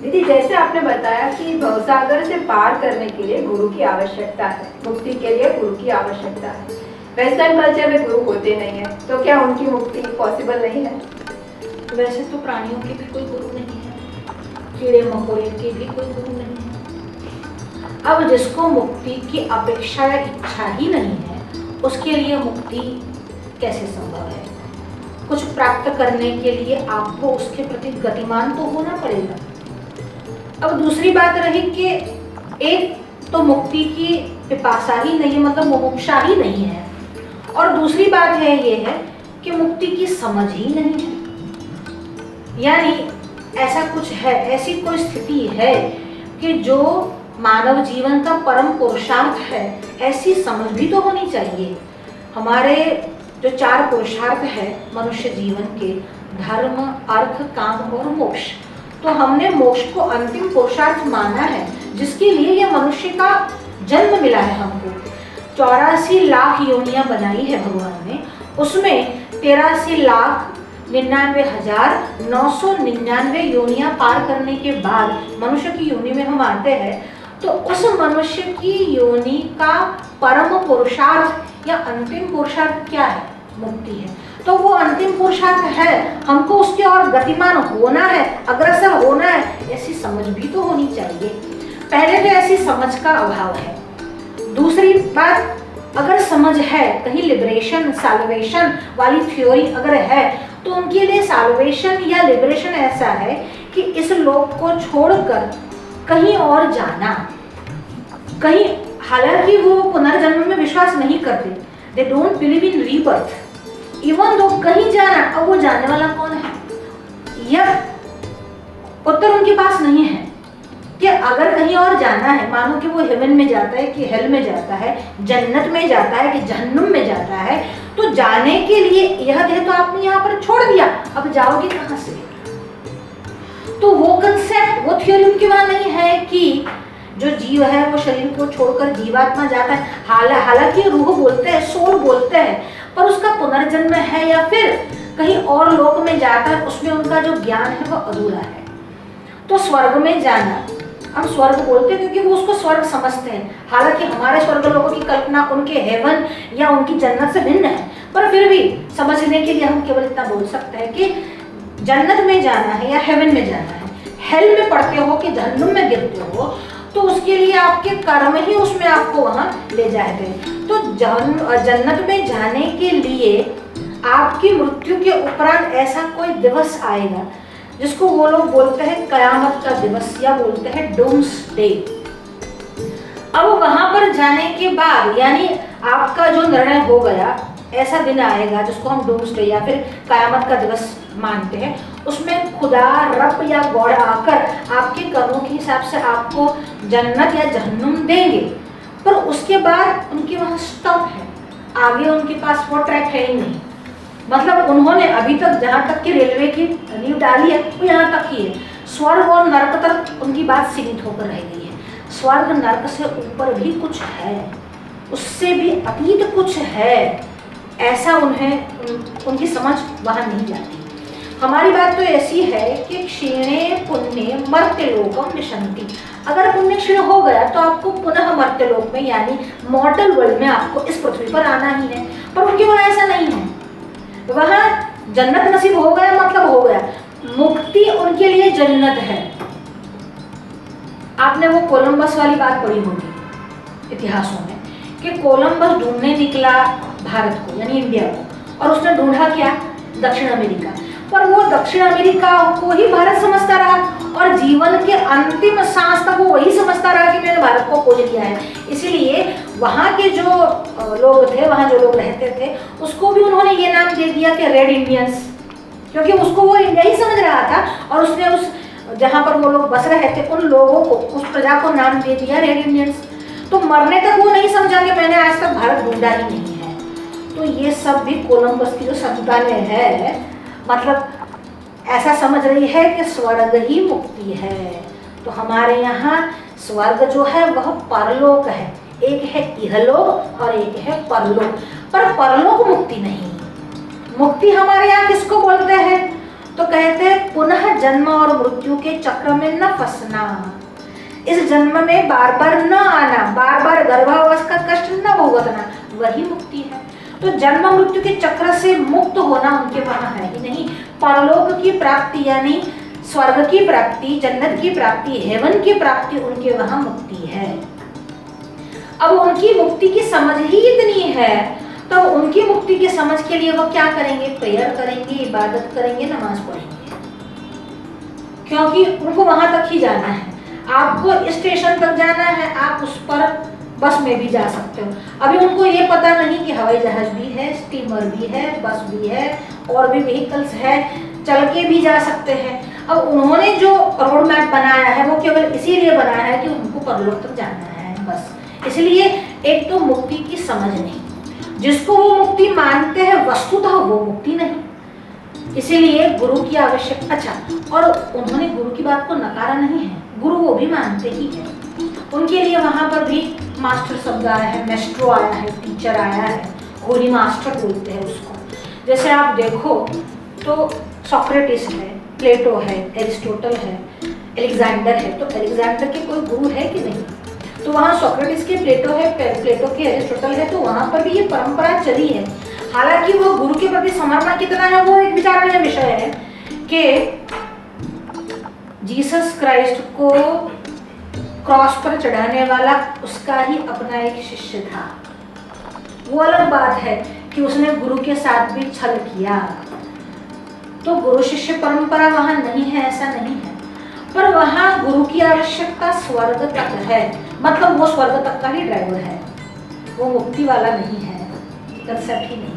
दीदी, जैसे आपने बताया कि भवसागर से पार करने के लिए गुरु की आवश्यकता है, मुक्ति के लिए गुरु की आवश्यकता है। वेस्टर्न कल्चर में गुरु होते नहीं है, तो क्या उनकी मुक्ति पॉसिबल नहीं है? वैसे तो प्राणियों के भी कोई गुरु नहीं है, कीड़े मकोड़े के भी कोई गुरु नहीं है। अब जिसको मुक्ति की अपेक्षा या इच्छा ही नहीं है, उसके लिए मुक्ति कैसे संभव है? कुछ प्राप्त करने के लिए आपको उसके प्रति गतिमान तो होना पड़ेगा। अब दूसरी बात रही कि एक तो मुक्ति की पिपासा ही नहीं, मतलब मुमुक्षा ही नहीं है, और दूसरी बात है ये है कि मुक्ति की समझ ही नहीं है। यानी ऐसा कुछ है, ऐसी कोई स्थिति है कि जो मानव जीवन का परम पुरुषार्थ है, ऐसी समझ भी तो होनी चाहिए। हमारे जो 4 पुरुषार्थ है मनुष्य जीवन के, धर्म, अर्थ, काम और मोक्ष, तो हमने मोक्ष को अंतिम पुरुषार्थ माना है, जिसके लिए ये मनुष्य का जन्म मिला है हमको। 84 लाख योनियां बनाई है भगवान ने, उसमें 83,99,999 योनियां पार करने के बाद मनुष्य की योनि में हम आते हैं, तो उस मनुष्य की योनि का परम पुरुषार्थ या अंतिम पुरुषार्थ क्या है? मुक्ति है। तो वो अंतिम पुरुषार्थ है, हमको उसके और गतिमान होना है, अग्रसर होना है, ऐसी समझ भी तो होनी चाहिए। पहले तो ऐसी समझ का अभाव है। दूसरी बात, अगर समझ है, कहीं लिबरेशन साल्वेशन वाली थ्योरी अगर है, तो उनके लिए साल्वेशन या लिबरेशन ऐसा है कि इस लोक को छोड़कर कहीं और जाना, कहीं, हालांकि वो पुनर्जन्म में विश्वास नहीं करते, they don't believe in rebirth, even though कहीं जाना। अब वो जाने वाला कौन है? यह उत्तर उनके पास नहीं है कि अगर कहीं और जाना है, मानो कि वो हेवन में जाता है कि हेल में जाता है, जन्नत में जाता है कि जहन्नुम में जाता है, तो जाने के लिए यह देह तो आपने यहाँ पर छोड़ दिया, अब जाओगे कहाँ से? तो वो कंसेप्ट, वो थ्योरी उनके वहां नहीं है कि जो जीव है वो शरीर को छोड़कर जीवात्मा जाता है। हालांकि रूह बोलते हैं, सोल बोलते हैं, पर उसका पुनर्जन्म है या फिर कहीं और लोक में जाता है, उसमें उनका जो ज्ञान है वो अधूरा है। तो स्वर्ग में जाना, हम स्वर्ग बोलते हैं क्योंकि वो उसको स्वर्ग समझते हैं, हालांकि हमारे स्वर्ग लोगों की कल्पना उनके हेवन या उनकी जन्नत से भिन्न है, पर फिर भी समझने के लिए हम केवल इतना बोल सकते हैं कि जन्नत में जाना है या हेवन में जाना है। हेल में पड़ते हो कि जहन्नुम में गिरते हो, तो उसके लिए आपके कर्म ही उसमें आपको वहां ले जाते हैं। तो जन्नत में जाने के लिए आपकी मृत्यु के उपरांत ऐसा कोई दिवस आएगा जिसको वो लोग बोलते हैं कयामत का दिवस, या बोलते हैं डूम्सडे। अब वहां पर जाने के बाद, यानी आपका जो निर्णय हो गया, ऐसा दिन आएगा जिसको हम डूम्सडे या फिर कयामत का दिवस मानते हैं, उसमें खुदा, रब या गॉड आकर आपके कर्मों के हिसाब से आपको जन्नत या जहन्नुम देंगे, पर उसके बाद उनके वहां स्टॉप है, आगे उनके पास वो ट्रैक है ही नहीं। मतलब उन्होंने अभी तक जहाँ तक की रेलवे की नींव डाली है वो यहाँ तक ही है। स्वर्ग और नरक तक उनकी बात सीमित होकर रह गई है। स्वर्ग नरक से ऊपर भी कुछ है, उससे भी अतीत कुछ है, ऐसा उनकी समझ वहाँ नहीं जाती। हमारी बात तो ऐसी है कि क्षीणे पुण्य मर्त्य लोकम विशन्ति। अगर पुण्य क्षीण हो गया तो आपको पुनः मर्त्य लोक में, यानी मॉर्टल वर्ल्ड में आपको इस पृथ्वी पर आना ही है, पर उनके वहाँ ऐसा नहीं है। वहाँ जन्नत नसीब हो गया मतलब हो गया, मुक्ति उनके लिए जन्नत है। आपने वो कोलंबस वाली बात पढ़ी होगी इतिहासों में कि कोलंबस ढूंढने निकला भारत को, यानी इंडिया को, और उसने ढूंढा क्या? दक्षिण अमेरिका। पर वो दक्षिण अमेरिका को ही भारत समझता रहा, और जीवन के अंतिम सांस तक वो वही समझता रहा कि मैंने भारत को खोज लिया है। इसीलिए वहाँ के जो लोग थे, वहाँ जो लोग रहते थे, उसको भी उन्होंने ये नाम दे दिया कि रेड इंडियंस, क्योंकि उसको वो इंडिया ही समझ रहा था, और उसने उस जहाँ पर वो लोग बस रहे थे उन लोगों को, उस प्रजा को नाम दे दिया रेड इंडियंस। तो मरने तक वो नहीं समझा कि मैंने आज तक भारत ढूंढा ही नहीं है। तो ये सब भी कोलंबस की जो संतानें है, मतलब ऐसा समझ रही है कि स्वर्ग ही मुक्ति है। तो हमारे यहाँ स्वर्ग जो है वह परलोक है, एक है इहलोक और एक है परलोक, पर परलोक मुक्ति नहीं। मुक्ति हमारे यहाँ किसको बोलते हैं? तो कहते हैं पुनः जन्म और मृत्यु के चक्र में न फंसना, इस जन्म में बार बार न आना, बार बार गर्भावस्था का कष्ट न भुगतना, वही मुक्ति है। तो जन्म मृत्यु के चक्र से मुक्त होना उनके वहां है ही नहीं। परलोक की प्राप्ति यानी स्वर्ग की प्राप्ति, जन्नत की प्राप्ति, हेवन की प्राप्ति उनके वहां मुक्ति है। अब उनकी मुक्ति की समझ ही इतनी है, तो उनकी मुक्ति की समझ के लिए वो क्या करेंगे? प्रेयर करेंगे, इबादत करेंगे, नमाज पढ़ेंगे, क्योंकि उनको वहां तक ही जाना है। आपको स्टेशन तक जाना है, आप उस पर बस में भी जा सकते हो। अभी उनको ये पता नहीं कि हवाई जहाज भी है, स्टीमर भी है, बस भी है, और भी व्हीकल्स है, चल के भी जा सकते हैं। अब उन्होंने जो रोड मैप बनाया है वो केवल इसीलिए बनाया है कि उनको परलोक तक जाना है, बस। इसलिए एक तो मुक्ति की समझ नहीं, जिसको वो मुक्ति मानते हैं वस्तुतः वो मुक्ति नहीं। इसीलिए गुरु की आवश्यकता। अच्छा, और उन्होंने गुरु की बात को नकारा नहीं है, गुरु वो भी मानते ही है। उनके लिए वहां पर भी मास्टर शब्द आया है, मेस्ट्रो आया है, टीचर आया है, होली मास्टर बोलते हैं उसको। जैसे आप देखो तो सोक्रेटिस है, प्लेटो है, एरिस्टोटल है, एलेक्जेंडर है, तो एलेक्जेंडर के कोई गुरु है कि नहीं? तो वहाँ सोक्रेटिस के प्लेटो है, प्लेटो के एरिस्टोटल है, तो वहाँ पर भी ये परंपरा चली है। हालांकि वो गुरु के प्रति समर्पण कितना है वो एक विचारणीय विषय है कि जीसस क्राइस्ट को क्रॉस पर चढ़ाने वाला उसका ही अपना एक शिष्य था। वो अलग बात है कि उसने गुरु के साथ भी छल किया। तो गुरु शिष्य परंपरा वहां नहीं है, ऐसा नहीं है, पर वहां गुरु की आवश्यकता स्वर्ग तक है। मतलब वो स्वर्ग तक का ही ड्राइवर है, वो मुक्ति वाला नहीं है, कंसेप्ट ही नहीं।